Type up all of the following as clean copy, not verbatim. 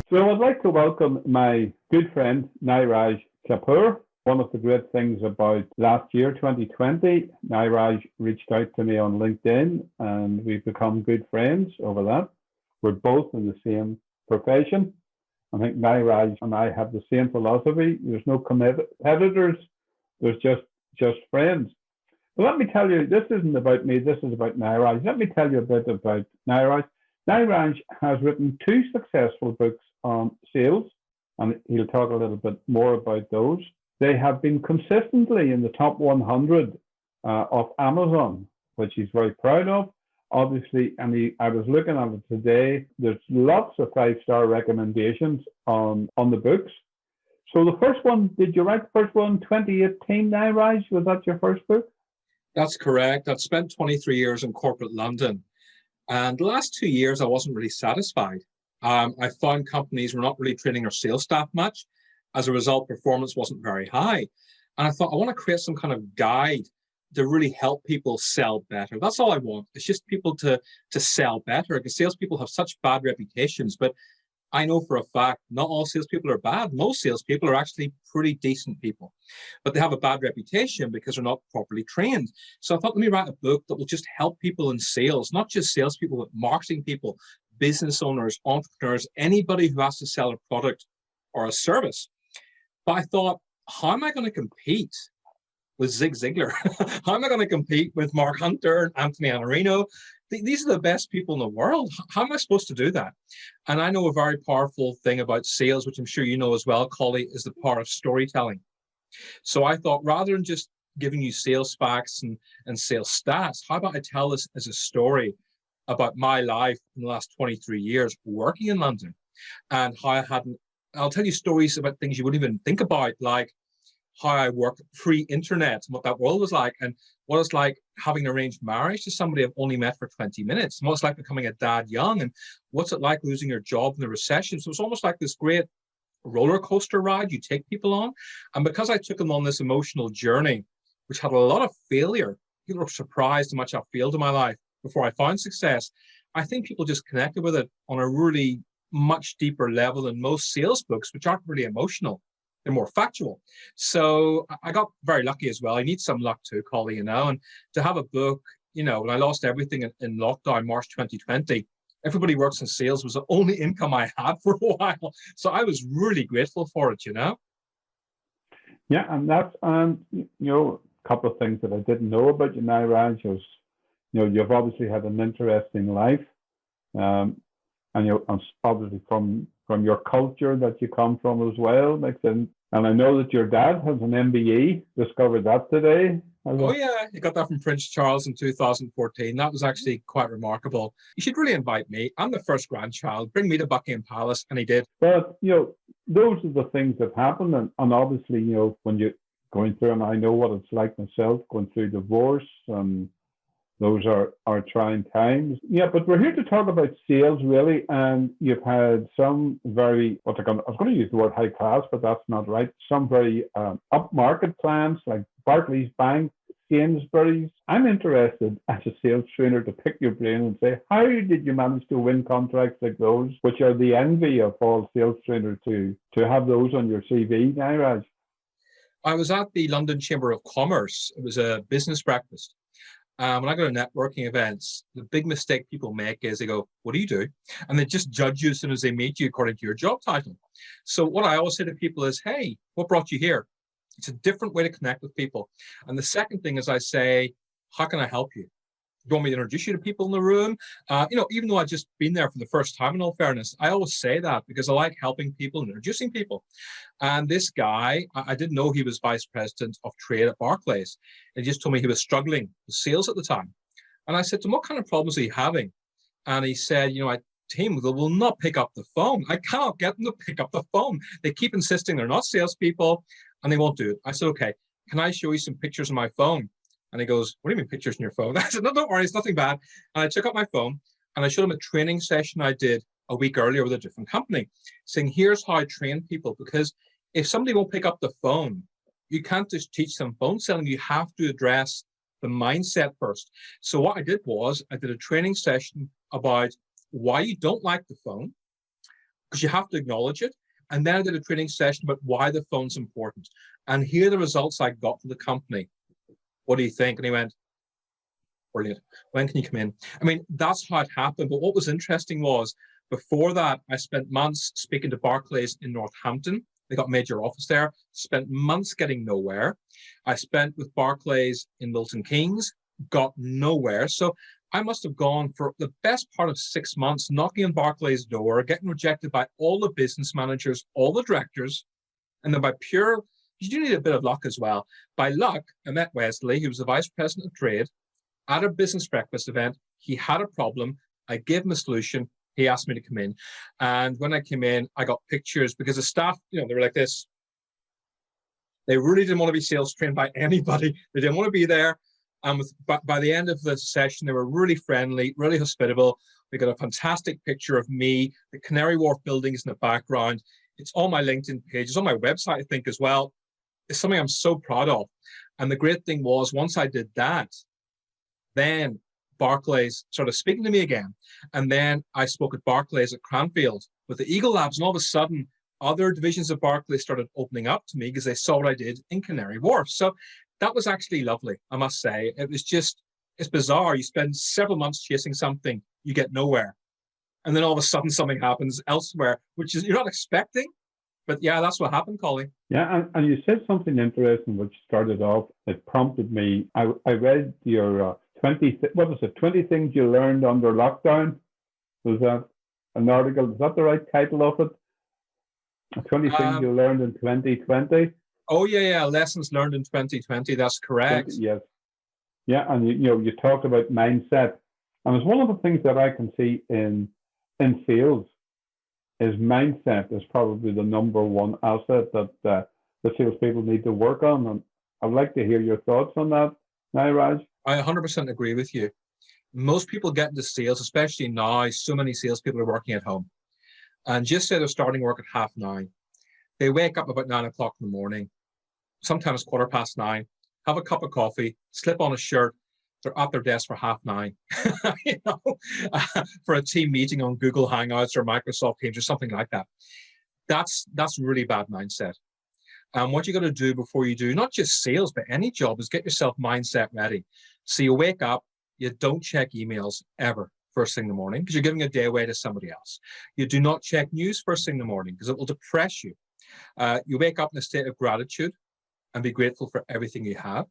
So I'd like to welcome my good friend, Niraj Kapur. One of the great things about last year, 2020, Niraj reached out to me on LinkedIn and we've become good friends over that. We're both in the same profession. I think Niraj and I have the same philosophy. There's no competitors, there's just friends. But let me tell you, this isn't about me, this is about Niraj. Let me tell you a bit about Niraj. Niraj has written 2 successful books on sales, and he'll talk a little bit more about those. They have been consistently in the top 100 of Amazon, which he's very proud of. Obviously, I was looking at it today, there's lots of 5-star recommendations on the books. So the first one, did you write the first one 2018, Niraj? Was that your first book? That's correct. I've spent 23 years in corporate London. And the last 2 years, I wasn't really satisfied. I found companies were not really training their sales staff much. As a result, performance wasn't very high. And I thought, I want to create some kind of guide to really help people sell better. That's all I want. It's just people to sell better, because salespeople have such bad reputations. But I know for a fact, not all salespeople are bad. Most salespeople are actually pretty decent people, but they have a bad reputation because they're not properly trained. So I thought, let me write a book that will just help people in sales, not just salespeople, but marketing people, business owners, entrepreneurs, anybody who has to sell a product or a service. But I thought, how am I going to compete with Zig Ziglar? How am I going to compete with Mark Hunter and Anthony Iannarino? These are the best people in the world. How am I supposed to do that? And I know a very powerful thing about sales, which I'm sure you know as well, Collys, is the power of storytelling. So I thought, rather than just giving you sales facts and sales stats, how about I tell this as a story about my life in the last 23 years working in London, and how I'll tell you stories about things you wouldn't even think about, like how I worked pre-internet, what that world was like, and what it's like having an arranged marriage to somebody I've only met for 20 minutes, and what it's like becoming a dad young, and what's it like losing your job in the recession. So it's almost like this great roller coaster ride you take people on. And because I took them on this emotional journey, which had a lot of failure, people were surprised how much I failed in my life before I found success. I think people just connected with it on a really much deeper level than most sales books, which aren't really emotional. They're more factual. So I got very lucky as well. I need some luck too, Colley, and to have a book, when I lost everything in lockdown, March 2020, everybody works in sales was the only income I had for a while. So I was really grateful for it, Yeah, and that's, a couple of things that I didn't know about you, Niraj, was, you've obviously had an interesting life. And obviously from your culture that you come from as well makes sense. And I know that your dad has an MBE, discovered that today. Oh yeah, he got that from Prince Charles in 2014. That was actually quite remarkable. You should really invite me. I'm the first grandchild. Bring me to Buckingham Palace, and he did. But, those are the things that happen. And obviously, when you're going through, and I know what it's like myself, going through divorce, and those are trying times. Yeah, but we're here to talk about sales, really. And you've had some very, I was going to use the word high class, but that's not right. Some very upmarket plans like Barclays Bank, Sainsbury's. I'm interested as a sales trainer to pick your brain and say, how did you manage to win contracts like those, which are the envy of all sales trainers to have those on your CV, Niraj? I was at the London Chamber of Commerce. It was a business breakfast. When I go to networking events, the big mistake people make is they go, what do you do? And they just judge you as soon as they meet you according to your job title. So what I always say to people is, hey, what brought you here? It's a different way to connect with people. And the second thing is I say, how can I help you? Do you want me to introduce you to people in the room? Even though I've just been there for the first time, in all fairness, I always say that because I like helping people and introducing people. And this guy, I didn't know he was vice president of trade at Barclays. He just told me he was struggling with sales at the time. And I said to him, what kind of problems are you having? And he said, team will not pick up the phone. I cannot get them to pick up the phone. They keep insisting they're not salespeople and they won't do it. I said, okay, can I show you some pictures on my phone? And he goes, what do you mean pictures on your phone? I said, no, don't worry, it's nothing bad. And I took out my phone and I showed him a training session I did a week earlier with a different company, saying, here's how I train people. Because if somebody won't pick up the phone, you can't just teach them phone selling. You have to address the mindset first. So what I did was I did a training session about why you don't like the phone, because you have to acknowledge it. And then I did a training session about why the phone's important. And here are the results I got from the company. What do you think? And he went, brilliant. When can you come in? I mean, that's how it happened. But what was interesting was before that, I spent months speaking to Barclays in Northampton. They got a major office there. Spent months getting nowhere. I spent with Barclays in Milton Keynes, got nowhere. So I must have gone for the best part of 6 months, knocking on Barclays' door, getting rejected by all the business managers, all the directors. And then by pure, you do need a bit of luck as well. By luck, I met Wesley, who was the vice president of trade, at a business breakfast event. He had a problem. I gave him a solution. He asked me to come in. And when I came in, I got pictures because the staff, they were like this. They really didn't want to be sales trained by anybody. They didn't want to be there. And by the end of the session, they were really friendly, really hospitable. We got a fantastic picture of me. The Canary Wharf buildings in the background. It's on my LinkedIn page. It's on my website, I think, as well. It's something I'm so proud of. And the great thing was, once I did that, then Barclays started speaking to me again. And then I spoke at Barclays at Cranfield with the Eagle Labs. And all of a sudden, other divisions of Barclays started opening up to me because they saw what I did in Canary Wharf. So that was actually lovely, I must say. It was just, it's bizarre. You spend several months chasing something, you get nowhere. And then all of a sudden something happens elsewhere, which is you're not expecting. But yeah, that's what happened, Collys. Yeah, and you said something interesting which started off, it prompted me. I read your 20 things you learned under lockdown. Was that an article? Is that the right title of it? 20 things you learned in 2020? Oh, yeah. Lessons learned in 2020. That's correct. Yes. Yeah, and you talked about mindset. And it's one of the things that I can see in sales is mindset is probably the number one asset that the salespeople need to work on. And I'd like to hear your thoughts on that, Niraj. I 100% agree with you. Most people get into sales, especially now, so many salespeople are working at home. And just say they're starting work at 9:30. They wake up about 9 o'clock in the morning, sometimes 9:15, have a cup of coffee, slip on a shirt. They're at their desk for 9:30, for a team meeting on Google Hangouts or Microsoft Teams or something like that. That's really bad mindset. And what you got to do before you do, not just sales, but any job, is get yourself mindset ready. So you wake up, you don't check emails ever first thing in the morning because you're giving a day away to somebody else. You do not check news first thing in the morning because it will depress you. You wake up in a state of gratitude and be grateful for everything you have.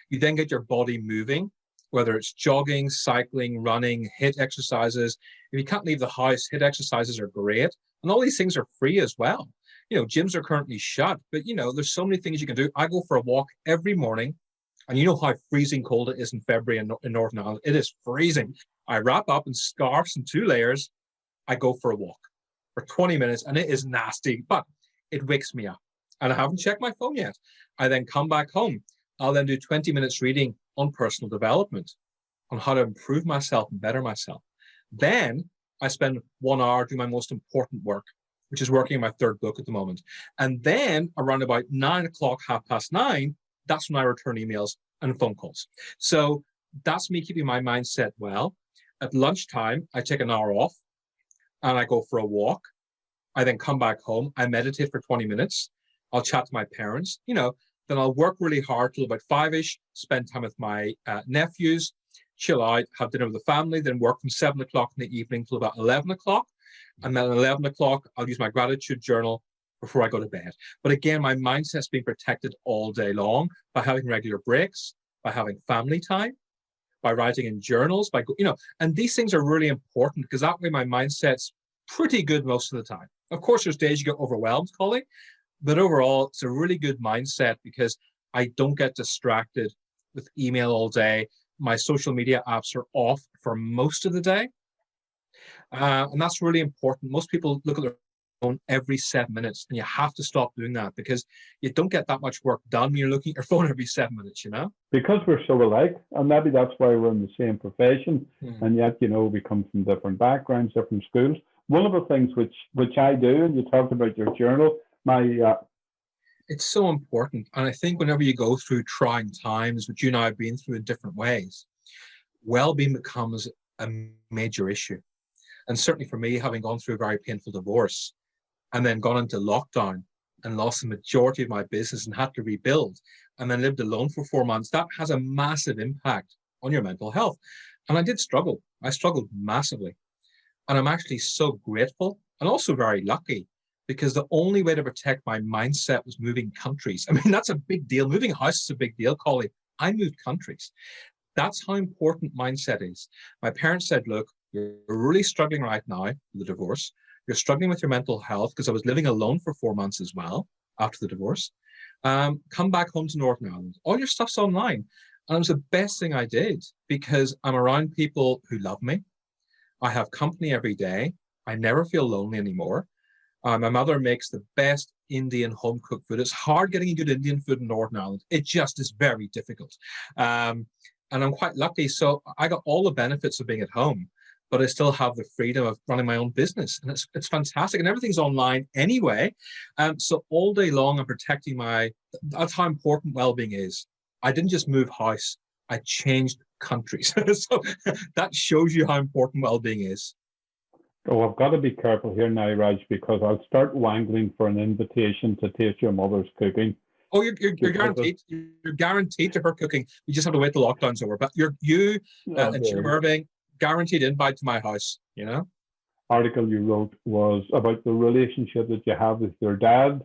You then get your body moving, whether it's jogging, cycling, running, HIIT exercises. If you can't leave the house, HIIT exercises are great. And all these things are free as well. Gyms are currently shut, but there's so many things you can do. I go for a walk every morning, and you know how freezing cold it is in February in Northern Ireland. It is freezing. I wrap up in scarves and 2 layers. I go for a walk for 20 minutes, and it is nasty, but it wakes me up. And I haven't checked my phone yet. I then come back home. I'll then do 20 minutes reading on personal development, on how to improve myself and better myself. Then I spend 1 hour doing my most important work, which is working on my 3rd book at the moment. And then around about 9 o'clock, 9:30, that's when I return emails and phone calls. So that's me keeping my mindset well. At lunchtime, I take an hour off and I go for a walk. I then come back home. I meditate for 20 minutes. I'll chat to my parents, then I'll work really hard till about 5-ish, spend time with my nephews, chill out, have dinner with the family, then work from 7 o'clock in the evening till about 11 o'clock. And then at 11 o'clock, I'll use my gratitude journal before I go to bed. But again, my mindset's being protected all day long by having regular breaks, by having family time, by writing in journals, and these things are really important because that way my mindset's pretty good most of the time. Of course, there's days you get overwhelmed, Collys, but overall, it's a really good mindset because I don't get distracted with email all day. My social media apps are off for most of the day. And that's really important. Most people look at their phone every 7 minutes, and you have to stop doing that because you don't get that much work done when you're looking at your phone every 7 minutes, Because we're so alike, and maybe that's why we're in the same profession, and yet, we come from different backgrounds, different schools. One of the things which I do, and you talked about your journal, my It's so important. And I think whenever you go through trying times, which you and I have been through in different ways, well-being becomes a major issue. And certainly for me, having gone through a very painful divorce and then gone into lockdown and lost the majority of my business and had to rebuild and then lived alone for 4 months, that has a massive impact on your mental health. And I did struggle. I struggled massively. And I'm actually so grateful and also very lucky because the only way to protect my mindset was moving countries. I mean, that's a big deal. Moving a house is a big deal, Collie. I moved countries. That's how important mindset is. My parents said, look, you're really struggling right now with the divorce. You're struggling with your mental health because I was living alone for 4 months as well after the divorce. Come back home to Northern Ireland. All your stuff's online. And it was the best thing I did because I'm around people who love me. I have company every day. I never feel lonely anymore. My mother makes the best Indian home-cooked food. It's hard getting good Indian food in Northern Ireland. It just is very difficult. And I'm quite lucky. So I got all the benefits of being at home, but I still have the freedom of running my own business. And it's fantastic. And everything's online anyway. So all day long, I'm protecting that's how important well-being is. I didn't just move house. I changed countries. So that shows you how important well-being is. Oh, I've got to be careful here now, Raj, because I'll start wangling for an invitation to taste your mother's cooking. Oh, you're guaranteed. You're guaranteed to her cooking. You just have to wait till lockdown's over. But you and Jim Irving, guaranteed invite to my house. You know. Article you wrote was about the relationship that you have with your dad,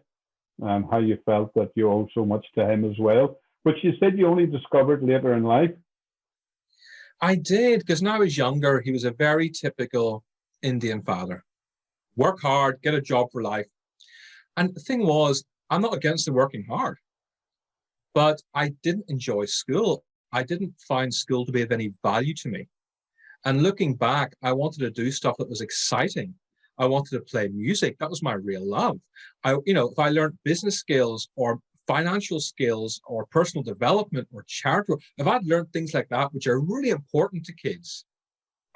and how you felt that you owe so much to him as well, which you said you only discovered later in life. I did, because when I was younger, he was a very typical Indian father. Work hard, get a job for life. And the thing was, I'm not against the working hard, but I didn't enjoy school. I didn't find school to be of any value to me. And looking back, I wanted to do stuff that was exciting. I wanted to play music. That was my real love. If I learned business skills or financial skills or personal development or charity, if I'd learned things like that, which are really important to kids,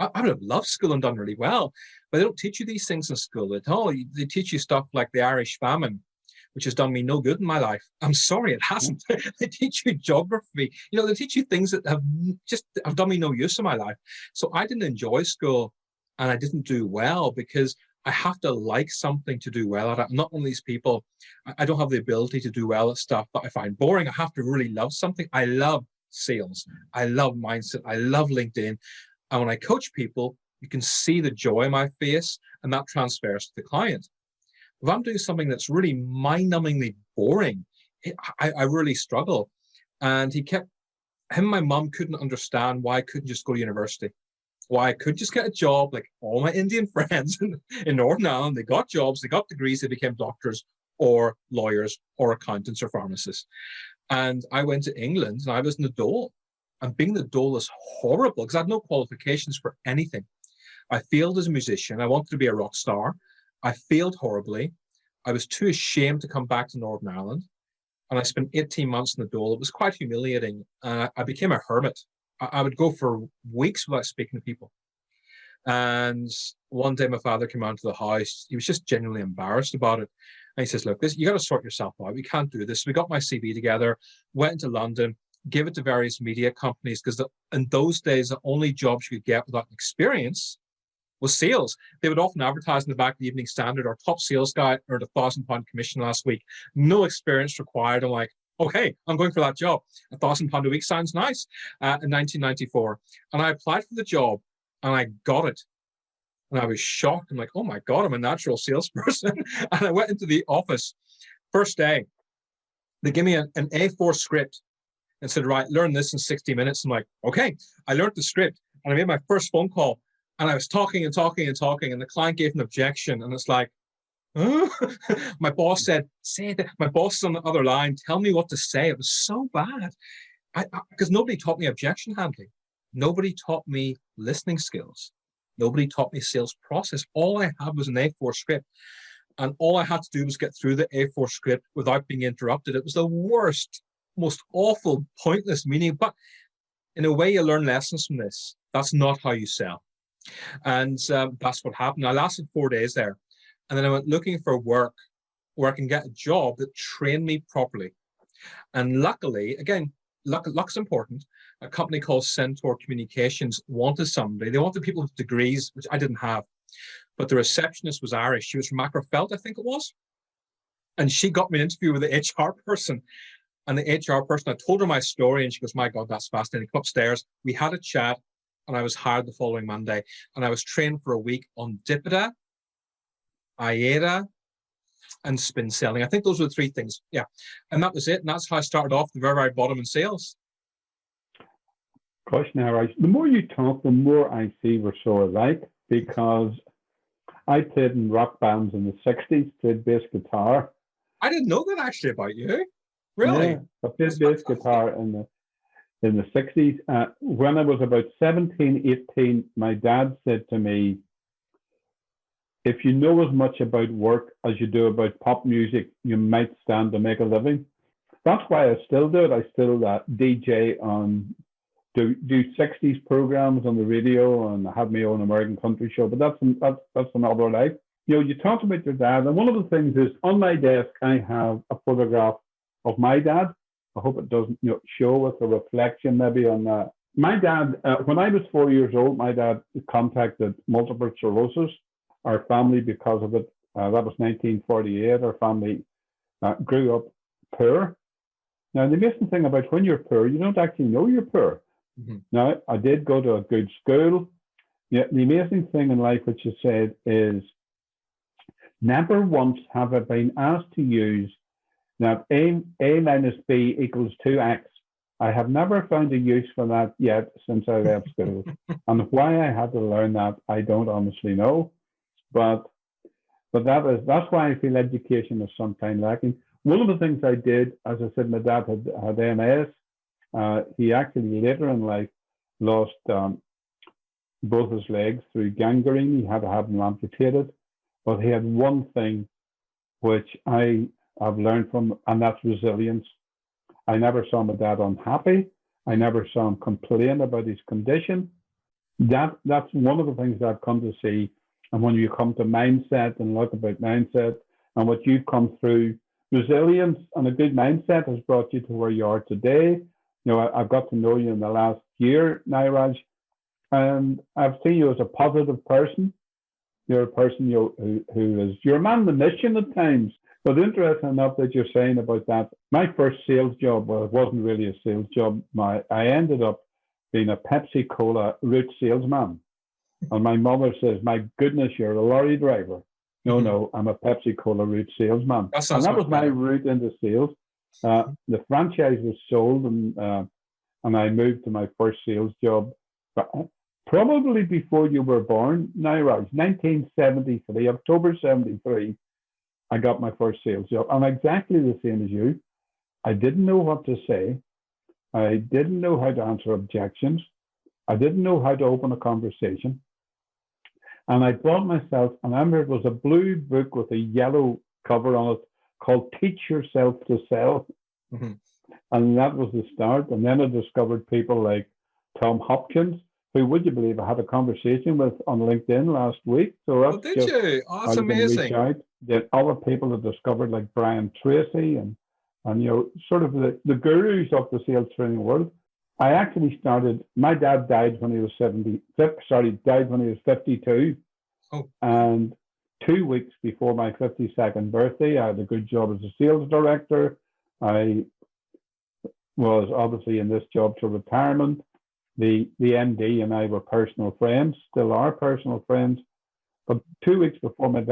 I would have loved school and done really well. But they don't teach you these things in school at all. They teach you stuff like the Irish famine, which has done me no good in my life. I'm sorry, it hasn't. They teach you geography. They teach you things that have done me no use in my life. So I didn't enjoy school and I didn't do well because I have to like something to do well at it. I'm not one of these people. I don't have the ability to do well at stuff that I find boring. I have to really love something. I love sales. I love mindset. I love LinkedIn. And when I coach people, you can see the joy in my face and that transfers to the client. If I'm doing something that's really mind-numbingly boring, I really struggle. And him and my mum couldn't understand why I couldn't just go to university, why I couldn't just get a job like all my Indian friends in Northern Ireland. They got jobs, they got degrees, they became doctors or lawyers or accountants or pharmacists. And I went to England and I was in the dole. And being the dole is horrible because I had no qualifications for anything. I failed as a musician. I wanted to be a rock star. I failed horribly. I was too ashamed to come back to Northern Ireland. And I spent 18 months in the dole. It was quite humiliating. I became a hermit. I would go for weeks without speaking to people. And one day my father came out to the house. He was just genuinely embarrassed about it. And he says, look, you got to sort yourself out. We can't do this. We got my CV together, went into London, gave it to various media companies because in those days, the only jobs you could get without experience was sales. They would often advertise in the back of the Evening Standard, our top sales guy earned £1,000 commission last week. No experience required. I'm like, okay, I'm going for that job. £1,000 a week sounds nice in 1994. And I applied for the job and I got it. And I was shocked. I'm like, oh my God, I'm a natural salesperson. And I went into the office. First day, they gave me an A4 script and said, right, learn this in 60 minutes. I'm like, okay. I learned the script and I made my first phone call and I was talking and talking and talking and the client gave an objection and it's like, huh? My boss said, say that. My boss is on the other line. Tell me what to say. It was so bad because nobody taught me objection handling. Nobody taught me listening skills. Nobody taught me sales process. All I had was an A4 script. And all I had to do was get through the A4 script without being interrupted. It was the worst, most awful, pointless meeting. But in a way, you learn lessons from this. That's not how you sell. And that's what happened. I lasted 4 days there. And then I went looking for work where I can get a job that trained me properly. And luckily, again, luck's important. A company called Centaur Communications wanted somebody. They wanted people with degrees, which I didn't have. But the receptionist was Irish. She was from Macrofelt, I think it was. And she got me an interview with the HR person. And the HR person, I told her my story, and she goes, my God, that's fascinating. Come upstairs. We had a chat, and I was hired the following Monday. And I was trained for a week on Dipida, Aida, and spin selling. I think those were the three things. Yeah. And that was it. And that's how I started off the very, very bottom in sales. Gosh, Niraj, the more you talk, the more I see we're so alike, because I played in rock bands in the 60s, played bass guitar. I didn't know that actually about you. Really? Yeah, I played bass guitar in the 60s. When I was about 17, 18, my dad said to me, if you know as much about work as you do about pop music, you might stand to make a living. That's why I still do it. I still DJ on, do 60s programs on the radio, and I have my own American country show, but that's another life. You know, you talked about your dad, and one of the things is on my desk, I have a photograph of my dad. I hope it doesn't show with a reflection maybe on that. My dad, when I was 4 years old, my dad contacted multiple sclerosis. Our family, because of it, that was 1948. Our family grew up poor. Now, the amazing thing about when you're poor, you don't actually know you're poor. Mm-hmm. Now, I did go to a good school. Yeah, the amazing thing in life, which you said, is never once have I been asked to use that A minus B equals 2x. I have never found a use for that yet since I left school. And why I had to learn that, I don't honestly know. But that's why I feel education is sometimes lacking. One of the things I did, as I said, my dad had MS. He actually later in life lost both his legs through gangrene. He had to have them amputated. But he had one thing which I have learned from, and that's resilience. I never saw my dad unhappy. I never saw him complain about his condition. That's one of the things that I've come to see. And when you come to mindset and look about mindset and what you've come through, resilience and a good mindset has brought you to where you are today. You know, I've got to know you in the last year, Niraj, and I've seen you as a positive person. You're a person who is, you're a man on the mission at times. But interesting enough that you're saying about that. My first sales job, well, it wasn't really a sales job. I ended up being a Pepsi Cola route salesman. And my mother says, my goodness, you're a lorry driver. No, I'm a Pepsi Cola route salesman. And that was my route into sales. The franchise was sold, and I moved to my first sales job probably before you were born, Niraj, 1973, October 73. I got my first sales job. I'm exactly the same as you. I didn't know what to say. I didn't know how to answer objections. I didn't know how to open a conversation. And I bought myself, and I remember it was a blue book with a yellow cover on it called Teach Yourself to Sell. Mm-hmm. And that was the start. And then I discovered people like Tom Hopkins, who, would you believe, I had a conversation with on LinkedIn last week. So that's did you? Oh, that's amazing. Then other people have discovered like Brian Tracy and sort of the gurus of the sales training world. I actually started, my dad died when he was 52. Oh. And 2 weeks before my 52nd birthday, I had a good job as a sales director. I was obviously in this job to retirement. The MD and I were personal friends, still are personal friends. But 2 weeks before my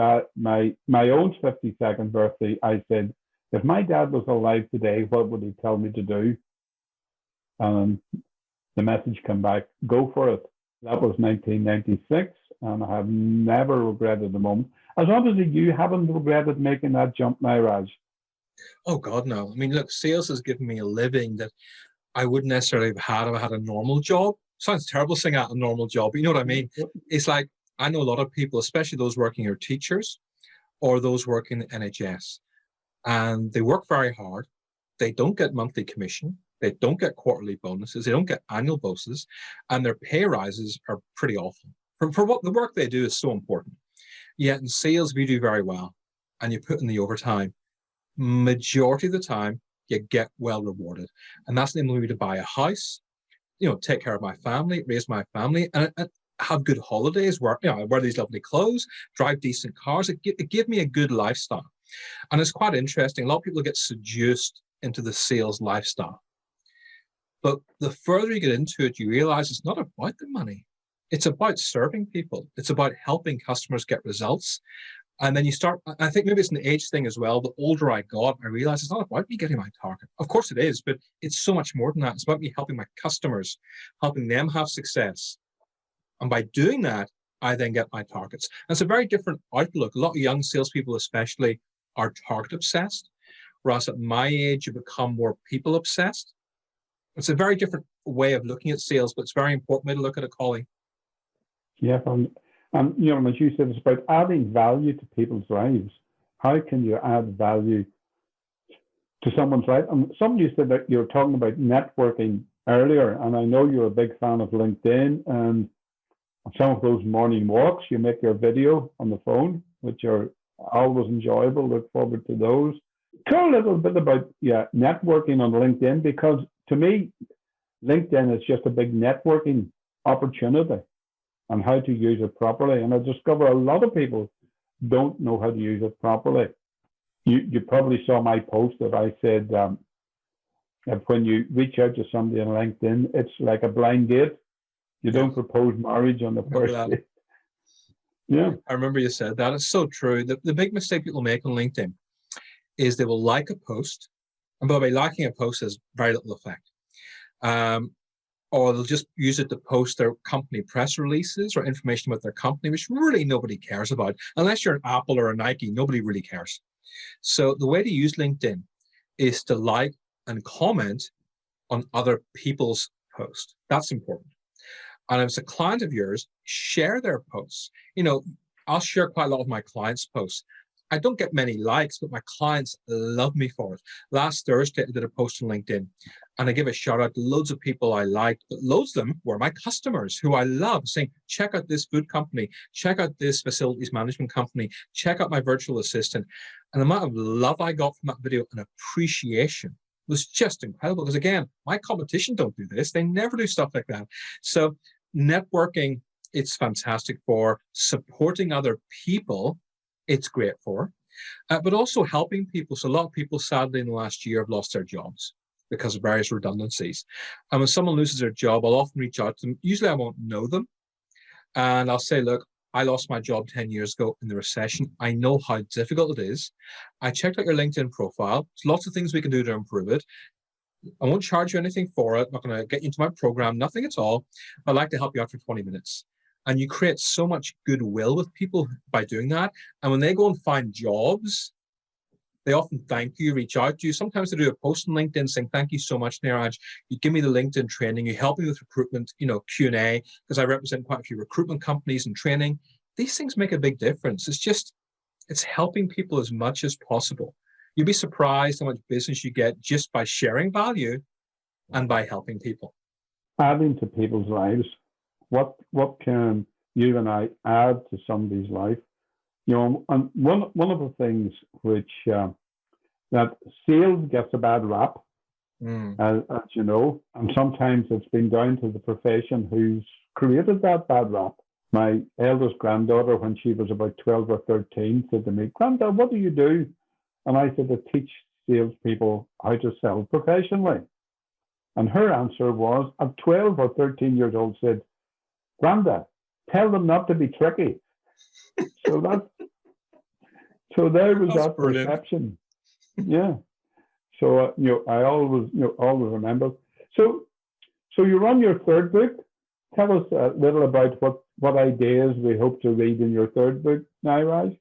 own 52nd birthday, I said, if my dad was alive today, what would he tell me to do? And the message came back, go for it. That was 1996, and I have never regretted the moment. As obviously you haven't regretted making that jump, Niraj. Oh, God, no. I mean, look, sales has given me a living that I wouldn't necessarily have had if I had a normal job. Sounds terrible saying that, a normal job, but you know what I mean? It's like, I know a lot of people, especially those working as teachers or those working in the NHS, and they work very hard. They don't get monthly commission. They don't get quarterly bonuses. They don't get annual bonuses, and their pay rises are pretty awful. For what the work they do is so important. Yet in sales, we do very well. and you put in the overtime, majority of the time you get well rewarded. And that's enabling me to buy a house, take care of my family, raise my family, and have good holidays, wear these lovely clothes, drive decent cars. It gave me a good lifestyle. And it's quite interesting. A lot of people get seduced into the sales lifestyle. But the further you get into it, you realize it's not about the money. It's about serving people. It's about helping customers get results. And then you start, I think maybe it's an age thing as well. The older I got, I realized it's not about me getting my target. Of course it is, but it's so much more than that. It's about me helping my customers, helping them have success. And by doing that, I then get my targets. And it's a very different outlook. A lot of young salespeople especially are target obsessed, whereas at my age, you become more people obsessed. It's a very different way of looking at sales, but it's very important way to look at it, Collys. Yeah, and as you said, it's about adding value to people's lives. How can you add value to someone's life? And somebody said that you're talking about networking earlier, and I know you're a big fan of LinkedIn, and some of those morning walks, you make your video on the phone, which are always enjoyable. Look forward to those. Tell a little bit about networking on LinkedIn, because to me, LinkedIn is just a big networking opportunity and how to use it properly. And I discover a lot of people don't know how to use it properly. You probably saw my post that I said that when you reach out to somebody on LinkedIn, it's like a blind date. You don't propose marriage on the first date. Yeah. I remember you said that. It's so true. The big mistake people make on LinkedIn is they will like a post. And by the way, liking a post has very little effect. Or they'll just use it to post their company press releases or information about their company, which really nobody cares about. Unless you're an Apple or a Nike, nobody really cares. So the way to use LinkedIn is to like and comment on other people's posts. That's important. And if it's a client of yours, share their posts. I'll share quite a lot of my clients' posts. I don't get many likes, but my clients love me for it. Last Thursday, I did a post on LinkedIn, and I give a shout out to loads of people I liked, but loads of them were my customers who I love, saying, check out this food company, check out this facilities management company, check out my virtual assistant. And the amount of love I got from that video and appreciation was just incredible, because again, my competition don't do this. They never do stuff like that. So networking, it's fantastic for supporting other people. It's great for, but also helping people. So a lot of people, sadly, in the last year have lost their jobs because of various redundancies. And when someone loses their job, I'll often reach out to them. Usually I won't know them. And I'll say, look, I lost my job 10 years ago in the recession. I know how difficult it is. I checked out your LinkedIn profile. There's lots of things we can do to improve it. I won't charge you anything for it. I'm not going to get you into my program, nothing at all. I'd like to help you out for 20 minutes. And you create so much goodwill with people by doing that. And when they go and find jobs, they often thank you, reach out to you. Sometimes they do a post on LinkedIn saying, thank you so much, Niraj. You give me the LinkedIn training. You help me with recruitment, Q&A, because I represent quite a few recruitment companies and training. These things make a big difference. It's helping people as much as possible. You'd be surprised how much business you get just by sharing value and by helping people. Adding to people's lives. What can you and I add to somebody's life? And one of the things which that sales gets a bad rap, as you know, and sometimes it's been down to the profession who's created that bad rap. My eldest granddaughter, when she was about 12 or 13, said to me, "Granddad, what do you do?" And I said, "I teach salespeople how to sell professionally." And her answer was, at 12 or 13 years old, said, "Grandad, tell them not to be tricky." So there was that perception. Yeah. So I always remember. So you're on your third book. Tell us a little about what ideas we hope to read in your third book, Niraj.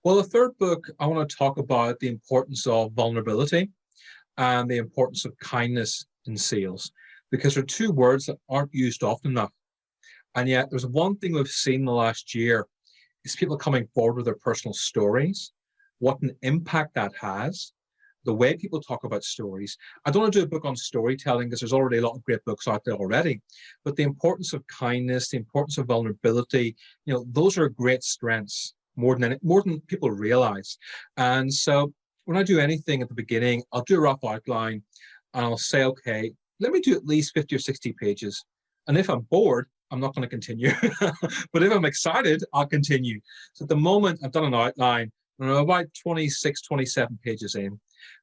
Well, the third book, I want to talk about the importance of vulnerability and the importance of kindness in sales, because they're two words that aren't used often enough. And yet there's one thing we've seen in the last year is people coming forward with their personal stories, what an impact that has, the way people talk about stories. I don't want to do a book on storytelling because there's already a lot of great books out there already, but the importance of kindness, the importance of vulnerability, those are great strengths more than people realize. And so when I do anything at the beginning, I'll do a rough outline and I'll say, okay, let me do at least 50 or 60 pages. And if I'm bored, I'm not going to continue. But if I'm excited, I'll continue. So at the moment, I've done an outline, and I'm about 26, 27 pages in,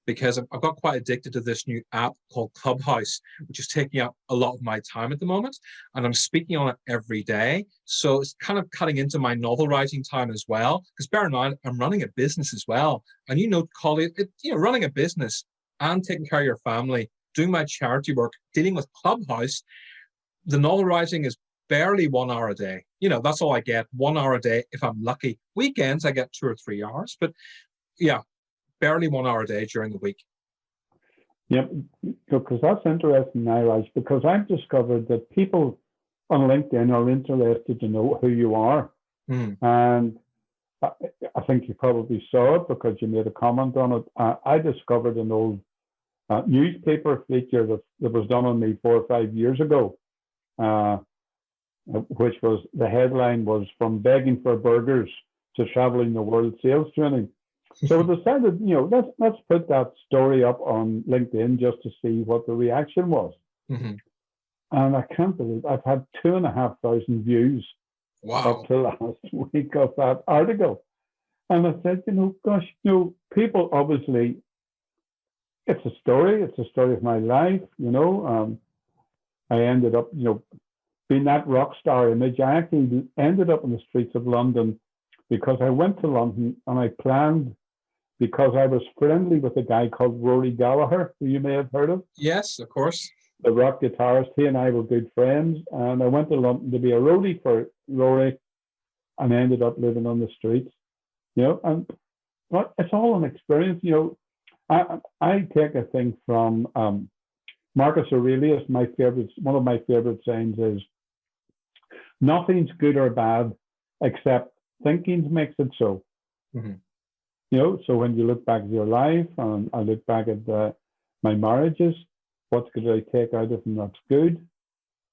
because I've got quite addicted to this new app called Clubhouse, which is taking up a lot of my time at the moment. And I'm speaking on it every day. So it's kind of cutting into my novel writing time as well. Because bear in mind, I'm running a business as well. And Collys, running a business and taking care of your family, doing my charity work, dealing with Clubhouse, the novel writing is barely 1 hour a day. That's all I get, 1 hour a day if I'm lucky. Weekends, I get 2 or 3 hours. But yeah, barely 1 hour a day during the week. Yep, because that's interesting, Niraj, because I've discovered that people on LinkedIn are interested to know who you are. And I think you probably saw it because you made a comment on it. I discovered an old newspaper feature that was done on me 4 or 5 years ago, which was, the headline was "From Begging for Burgers to Traveling the World Sales Training." So I decided, let's put that story up on LinkedIn just to see what the reaction was. Mm-hmm. And I can't believe I've had 2,500 views up to last week of that article. And I said, gosh, people obviously, it's a story of my life, I ended up, being that rock star image. I actually ended up in the streets of London because I went to London and I planned, because I was friendly with a guy called Rory Gallagher, who you may have heard of. Yes, of course. The rock guitarist. He and I were good friends. And I went to London to be a roadie for Rory and ended up living on the streets, and but it's all an experience. I take a thing from Marcus Aurelius. One of my favorite sayings is, nothing's good or bad except thinking makes it so. Mm-hmm. So when you look back at your life, and I look back at my marriages, what could I take out of them that's good?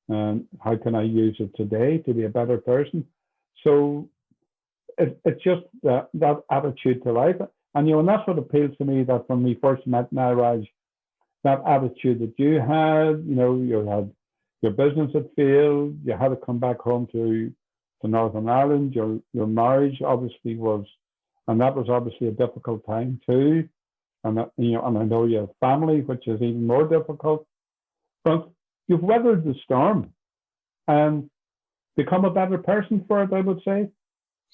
And how can I use it today to be a better person? So it's just that attitude to life. And, and that's what appeals to me, that when we first met, Niraj, that attitude that you had, you had your business had failed, you had to come back home to Northern Ireland, your marriage obviously was, and that was obviously a difficult time too. And and I know you have family, which is even more difficult. But you've weathered the storm and become a better person for it, I would say.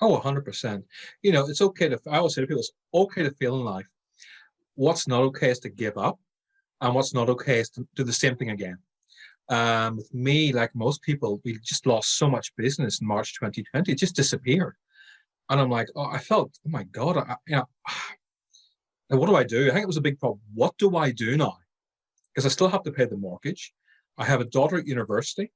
Oh, 100%. It's okay I always say to people, it's okay to fail in life. What's not okay is to give up. And what's not okay is to do the same thing again. With me, like most people, we just lost so much business in March 2020. It just disappeared. And I'm like, I felt, oh my God, what do I do? I think it was a big problem. What do I do now? Because I still have to pay the mortgage. I have a daughter at university.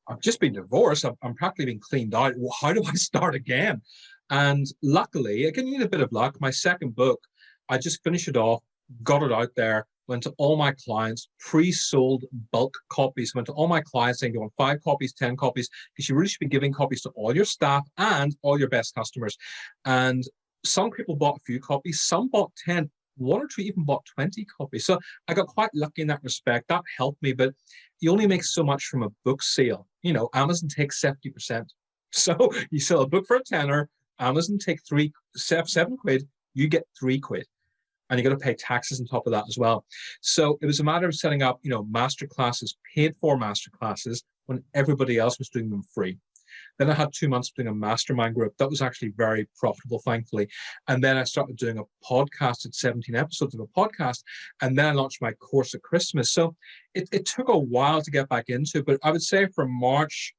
I've just been divorced. I'm practically being cleaned out. Well, how do I start again? And luckily, again, you need a bit of luck. My second book, I just finished it off, got it out there, went to all my clients, pre-sold bulk copies, went to all my clients saying, you want 5 copies, 10 copies, because you really should be giving copies to all your staff and all your best customers. And some people bought a few copies, some bought 10, 1 or 2 even bought 20 copies. So I got quite lucky in that respect. That helped me, but you only make so much from a book sale. Amazon takes 70%. So you sell a book for a tenner, Amazon take 7 quid, you get 3 quid. And you got to pay taxes on top of that as well. So it was a matter of setting up, master classes, paid for master classes, when everybody else was doing them free. Then I had 2 months doing a mastermind group. That was actually very profitable, thankfully. And then I started doing a podcast at 17 episodes of a podcast. And then I launched my course at Christmas. So it took a while to get back into, but I would say from March,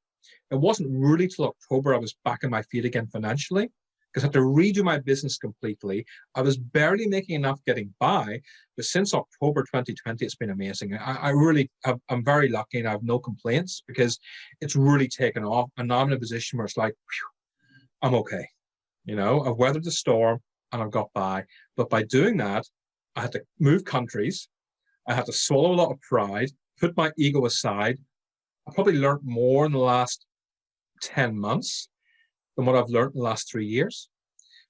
it wasn't really till October I was back on my feet again financially, because I had to redo my business completely. I was barely making enough getting by, but since October 2020, it's been amazing. I'm very lucky and I have no complaints, because it's really taken off. And now I'm in a position where it's like, whew, I'm okay. I've weathered the storm and I've got by. But by doing that, I had to move countries. I had to swallow a lot of pride, put my ego aside. I probably learned more in the last 10 months. than what I've learned in the last 3 years.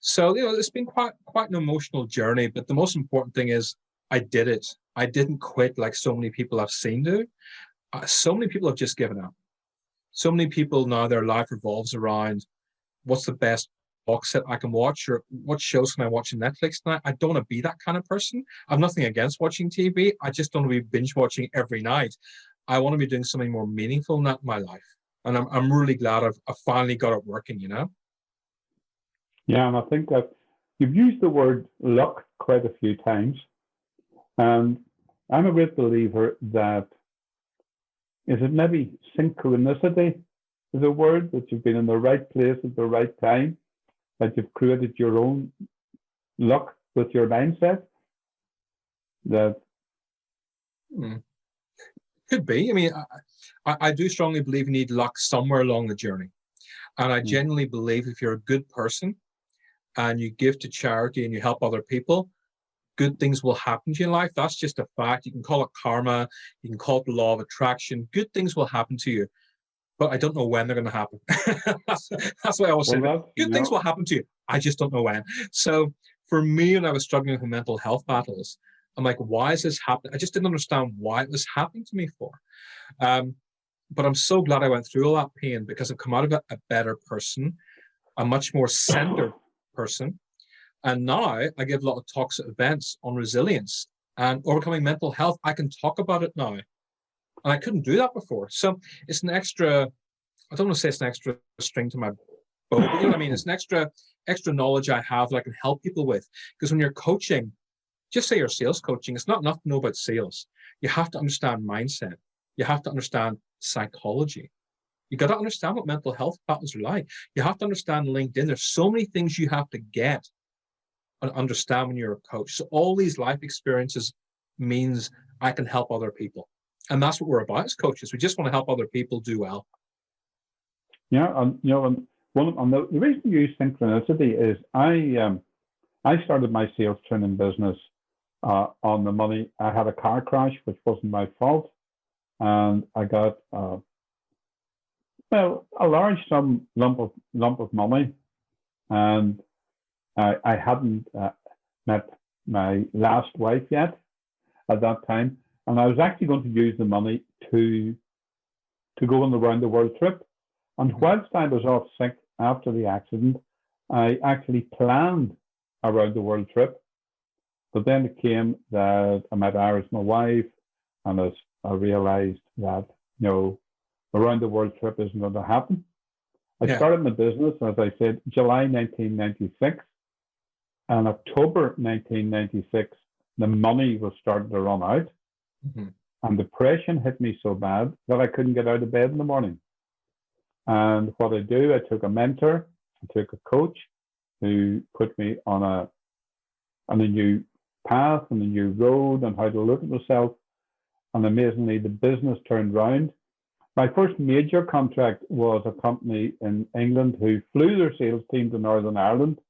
So, it's been quite an emotional journey, but the most important thing is I did it. I didn't quit like so many people I've seen do. So many people have just given up. So many people now, their life revolves around what's the best box set I can watch, or what shows can I watch on Netflix tonight. I don't want to be that kind of person. I've nothing against watching TV. I just don't want to be binge watching every night. I want to be doing something more meaningful in that in my life. And I'm really glad I've finally got it working, Yeah, and I think that you've used the word luck quite a few times. And I'm a great believer that, is it maybe synchronicity is a word, that you've been in the right place at the right time, that you've created your own luck with your mindset? That could be. I mean, I do strongly believe you need luck somewhere along the journey. And I genuinely believe if you're a good person and you give to charity and you help other people, good things will happen to you in life. That's just a fact. You can call it karma. You can call it the law of attraction. Good things will happen to you, but I don't know when they're going to happen. that's why I always say good things will happen to you. I just don't know when. So for me, when I was struggling with mental health battles, I'm like, why is this happening? I just didn't understand why it was happening to me for. But I'm so glad I went through all that pain, because I've come out of it a better person, a much more centered person. And now I give a lot of talks at events on resilience and overcoming mental health. I can talk about it now. And I couldn't do that before. So it's an extra, I don't want to say it's an extra string to my bow, but you know what I mean? It's an extra knowledge I have that I can help people with. Because when you're coaching, just say you're sales coaching, it's not enough to know about sales. You have to understand mindset. You have to understand psychology. You got to understand what mental health battles are like. You have to understand LinkedIn. There's so many things you have to get and understand when you're a coach. So all these life experiences means I can help other people. And that's what we're about as coaches. We just want to help other people do well. Yeah, and the reason you use synchronicity is I started my sales training business on the money. I had a car crash, which wasn't my fault, and I got a large lump of money, and I hadn't met my last wife yet at that time, and I was actually going to use the money to go on the round the world trip. And whilst I was off sick after the accident, I actually planned a round the world trip. But then it came that I met Iris, my wife, and I realized that the round the world trip isn't going to happen. I started my business, as I said, July 1996. And October 1996, the money was starting to run out. And depression hit me so bad that I couldn't get out of bed in the morning. And what I do, I took a mentor, I took a coach who put me on a new path and a new road on how to look at myself. And amazingly, the business turned round. My first major contract was a company in England who flew their sales team to Northern Ireland.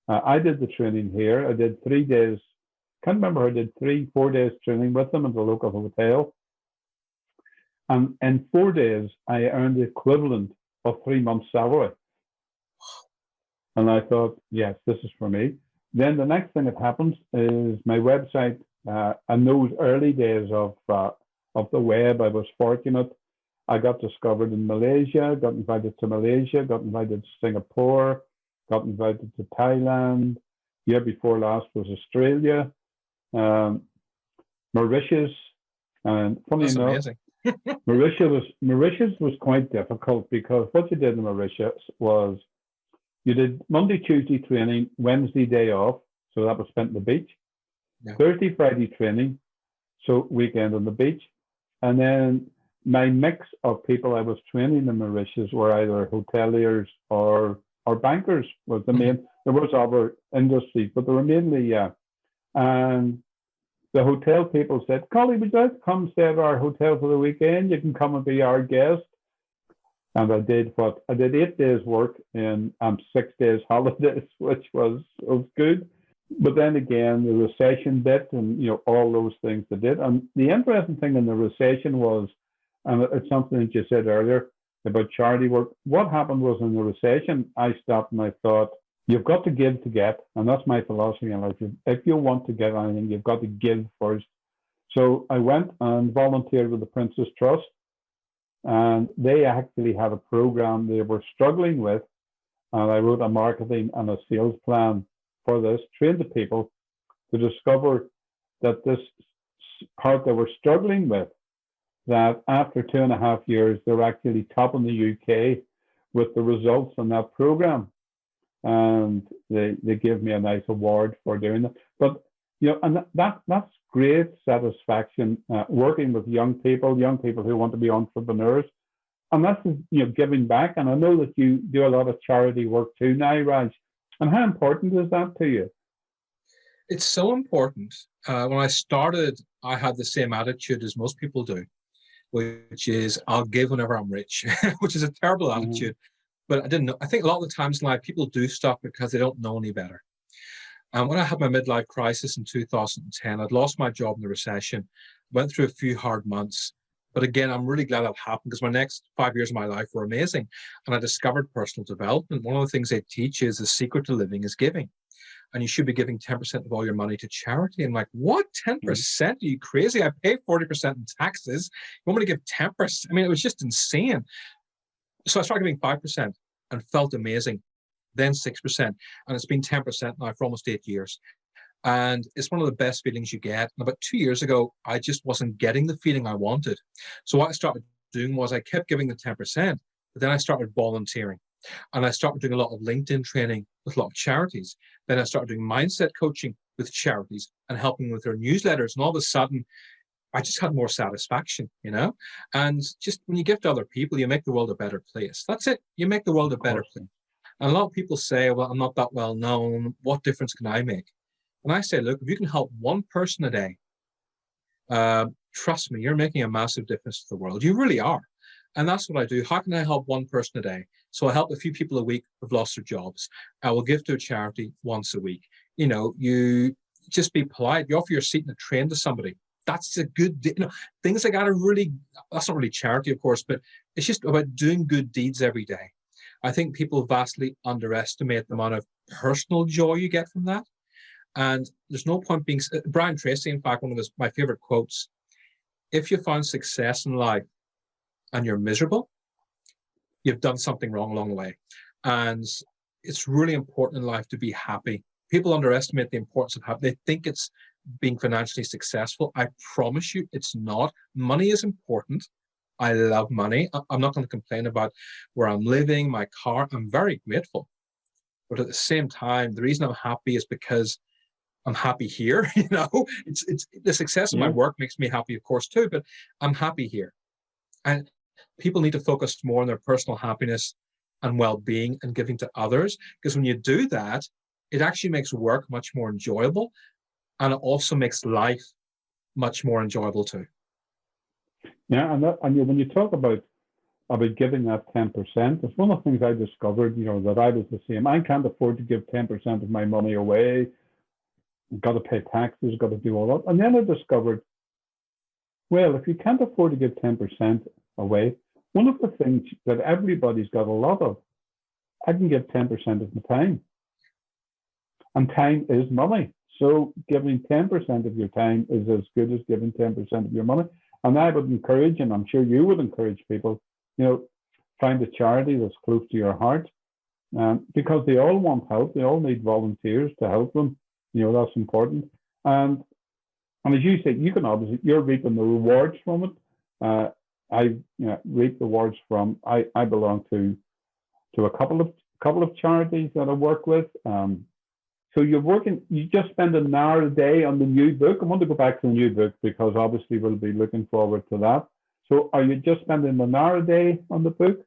I did the training here. I did 3 days. Can't remember. I did 4 days training with them in the local hotel. And in 4 days, I earned the equivalent of 3 months' salary. And I thought, yes, this is for me. Then the next thing that happens is my website. In those early days of the web, I was fortunate. I got discovered in Malaysia, got invited to Malaysia, got invited to Singapore, got invited to Thailand. Year before last was Australia, Mauritius, and funny That's enough, amazing. Mauritius was quite difficult, because what you did in Mauritius was you did Monday, Tuesday training, Wednesday day off, so that was spent on the beach. Thursday, Friday training, so weekend on the beach. And then my mix of people I was training in Mauritius were either hoteliers or bankers was the main. There was other industries, but they were mainly, and the hotel people said, Collys, would you like to come stay at our hotel for the weekend? You can come and be our guest. And I did 8 days work and 6 days holidays, which was good. But then again, the recession bit and all those things they did. And the interesting thing in the recession was, and it's something that you said earlier, about charity work. What happened was in the recession, I stopped and I thought, you've got to give to get. And that's my philosophy in life. If you want to get anything, you've got to give first. So I went and volunteered with the Princess Trust. And they actually had a program they were struggling with. And I wrote a marketing and a sales plan for this, trained the people to discover that this part they were struggling with, that after 2.5 years, they're actually top in the UK with the results on that program. And they gave me a nice award for doing that. But, and that's great satisfaction, working with young people who want to be entrepreneurs. And that's, giving back. And I know that you do a lot of charity work too now, Raj. And how important is that to you? It's so important. When I started, I had the same attitude as most people do, which is I'll give whenever I'm rich, which is a terrible attitude. But I didn't know. I think a lot of the times in life, people do stuff because they don't know any better. And when I had my midlife crisis in 2010, I'd lost my job in the recession, went through a few hard months. But again, I'm really glad that happened because my next 5 years of my life were amazing. And I discovered personal development. One of the things they teach is the secret to living is giving. And you should be giving 10% of all your money to charity. I'm like, what? 10%? Are you crazy? I pay 40% in taxes. You want me to give 10%? I mean, it was just insane. So I started giving 5% and felt amazing. Then 6%. And it's been 10% now for almost 8 years. And it's one of the best feelings you get. And about 2 years ago, I just wasn't getting the feeling I wanted. So what I started doing was I kept giving the 10%, but then I started volunteering. And I started doing a lot of LinkedIn training with a lot of charities. Then I started doing mindset coaching with charities and helping with their newsletters. And all of a sudden, I just had more satisfaction, And just when you give to other people, you make the world a better place. That's it. You make the world a better place. And a lot of people say, well, I'm not that well known. What difference can I make? And I say, look, if you can help one person a day, trust me, you're making a massive difference to the world. You really are. And that's what I do. How can I help one person a day? So I help a few people a week who've lost their jobs. I will give to a charity once a week. You just be polite. You offer your seat in a train to somebody. That's a good, things like that are really, that's not really charity, of course, but it's just about doing good deeds every day. I think people vastly underestimate the amount of personal joy you get from that. And there's no point being, Brian Tracy, in fact, one of my favorite quotes, if you find success in life and you're miserable, you've done something wrong along the way. And it's really important in life to be happy. People underestimate the importance of happiness. They think it's being financially successful. I promise you it's not. Money is important. I love money. I'm not going to complain about where I'm living, my car. I'm very grateful. But at the same time, the reason I'm happy is because I'm happy here. It's the success of my work makes me happy, of course, too, but I'm happy here. And people need to focus more on their personal happiness and well-being and giving to others. Because when you do that, it actually makes work much more enjoyable. And it also makes life much more enjoyable too. Yeah, and when you talk about giving that 10%, it's one of the things I discovered, that I was the same. I can't afford to give 10% of my money away. Got to pay taxes, got to do all that. And then I discovered, well, if you can't afford to give 10% away, one of the things that everybody's got a lot of, I can give 10% of my time. And time is money. So giving 10% of your time is as good as giving 10% of your money. And I would encourage, and I'm sure you would encourage people, find a charity that's close to your heart, because they all want help. They all need volunteers to help them. That's important. And as you say, you can obviously, you're reaping the rewards from it. I reap the rewards from, I belong to a couple of charities that I work with. So you just spend an hour a day on the new book. I want to go back to the new book because obviously we'll be looking forward to that. So are you just spending an hour a day on the book?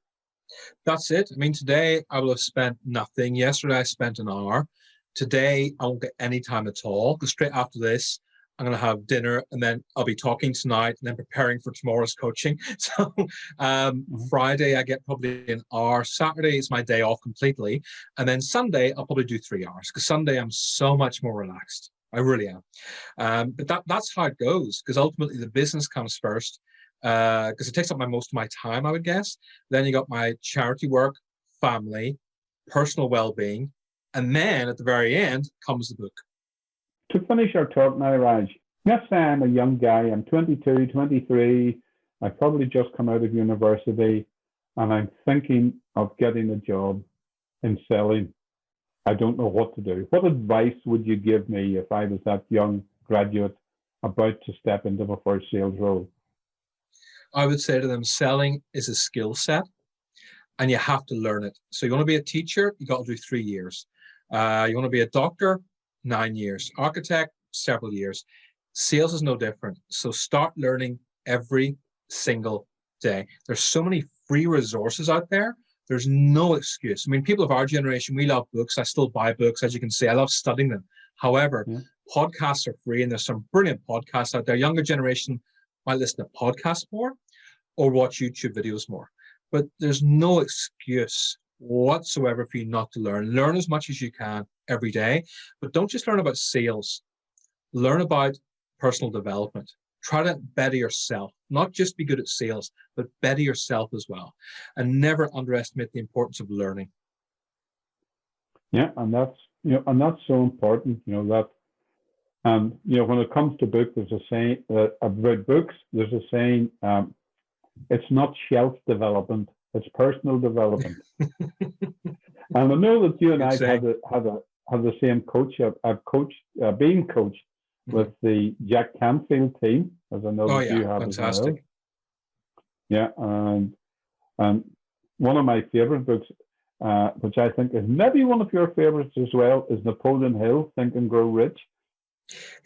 That's it. I mean, today I will have spent nothing. Yesterday I spent an hour. Today I won't get any time at all because straight after this, I'm going to have dinner and then I'll be talking tonight and then preparing for tomorrow's coaching. So Friday, I get probably an hour. Saturday is my day off completely. And then Sunday, I'll probably do 3 hours because Sunday I'm so much more relaxed. I really am. But that's how it goes because ultimately the business comes first. because it takes up most of my time, I would guess. Then you got my charity work, family, personal well-being, and then at the very end comes the book. To finish our talk now, Raj, let's say I'm a young guy, I'm 22, 23, I've probably just come out of university, and I'm thinking of getting a job in selling. I don't know what to do. What advice would you give me if I was that young graduate about to step into my first sales role? I would say to them, selling is a skill set and you have to learn it. So you want to be a teacher, you got to do 3 years. You want to be a doctor, 9 years. Architect, several years. Sales is no different. So start learning every single day. There's so many free resources out there. There's no excuse. I mean, people of our generation, we love books. I still buy books, as you can see. I love studying them. However, podcasts are free, and there's some brilliant podcasts out there. Younger generation might listen to podcasts more or watch YouTube videos more. But there's no excuse whatsoever for you not to learn. Learn as much as you can every day, but don't just learn about sales. Learn about personal development. Try to better yourself, not just be good at sales, but better yourself as well. And never underestimate the importance of learning. Yeah, and that's so important, that, when it comes to books, there's a saying about books, there's a saying, it's not shelf development, it's personal development. And I know that you and I have the same coach. I've been coached with the Jack Canfield team, as I know that you have fantastic. as well. Yeah, and one of my favorite books, which I think is maybe one of your favorites as well, is Napoleon Hill, Think and Grow Rich.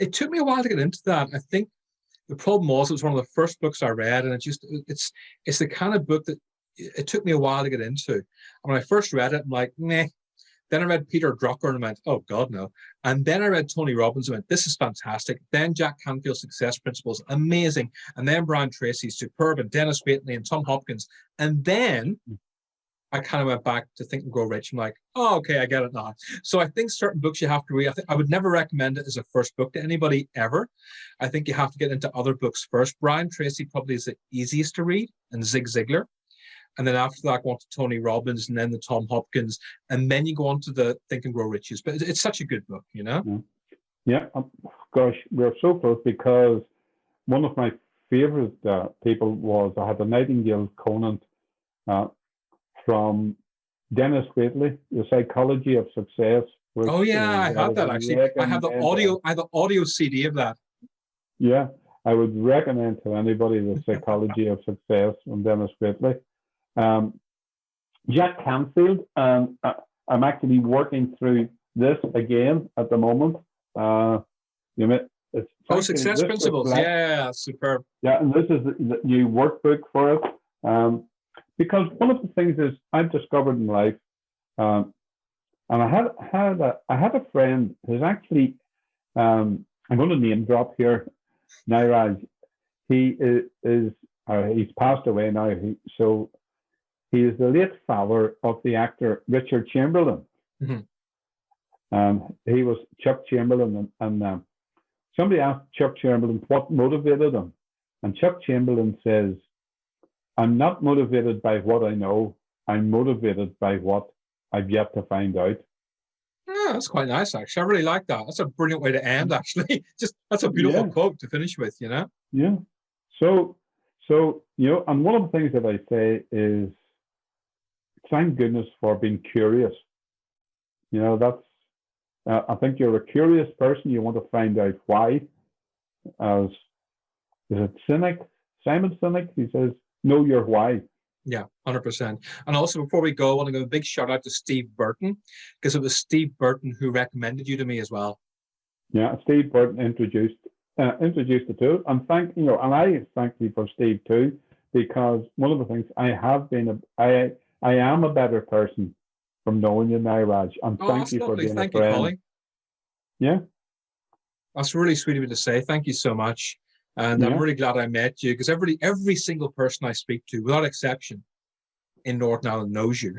It took me a while to get into that. I think the problem was it was one of the first books I read, and it's the kind of book that it took me a while to get into. And when I first read it, I'm like, meh. Then I read Peter Drucker and I went, oh God, no. And then I read Tony Robbins and went, this is fantastic. Then Jack Canfield's Success Principles, amazing. And then Brian Tracy's superb, and Dennis Waitley and Tom Hopkins. And then I kind of went back to Think and Grow Rich. I'm like, oh, okay, I get it now. So I think certain books you have to read. I would never recommend it as a first book to anybody ever. I think you have to get into other books first. Brian Tracy probably is the easiest to read, and Zig Ziglar. And then after that, go on to Tony Robbins, and then the Tom Hopkins, and then you go on to the Think and Grow Riches. But it's such a good book, Yeah, gosh, we're so close, because one of my favorite people was, I had a Nightingale Conant from Dennis Waitley, The Psychology of Success. Oh yeah, I have that actually. I have the audio CD of that. Yeah, I would recommend to anybody The Psychology of Success from Dennis Waitley. Jack Canfield, I'm actually working through this again at the moment. Success Principles. Yeah, superb. Yeah, and this is the new workbook for it. Because one of the things is I've discovered in life, and I had a friend who's actually, I'm going to name drop here, Niraj. He he's passed away now. He is the late father of the actor Richard Chamberlain. He was Chuck Chamberlain, and somebody asked Chuck Chamberlain what motivated him, and Chuck Chamberlain says, I'm not motivated by what I know, I'm motivated by what I've yet to find out. Yeah, that's quite nice, actually. I really like that. That's a brilliant way to end, actually. That's a beautiful quote to finish with, Yeah. So, and one of the things that I say is, thank goodness for being curious. That's, I think you're a curious person. You want to find out why. As, is it Simon Sinek? He says, know your why. Yeah, 100%. And also, before we go, I want to give a big shout out to Steve Burton, because it was Steve Burton who recommended you to me as well. Yeah, Steve Burton introduced the two, and I thank you for Steve too, because one of the things I am a better person from knowing you now, Raj, and thank you for being a friend. Thank you, Collys. Yeah, that's really sweet of you to say. Thank you so much. And I'm really glad I met you, because every single person I speak to, without exception, in Northern Ireland knows you.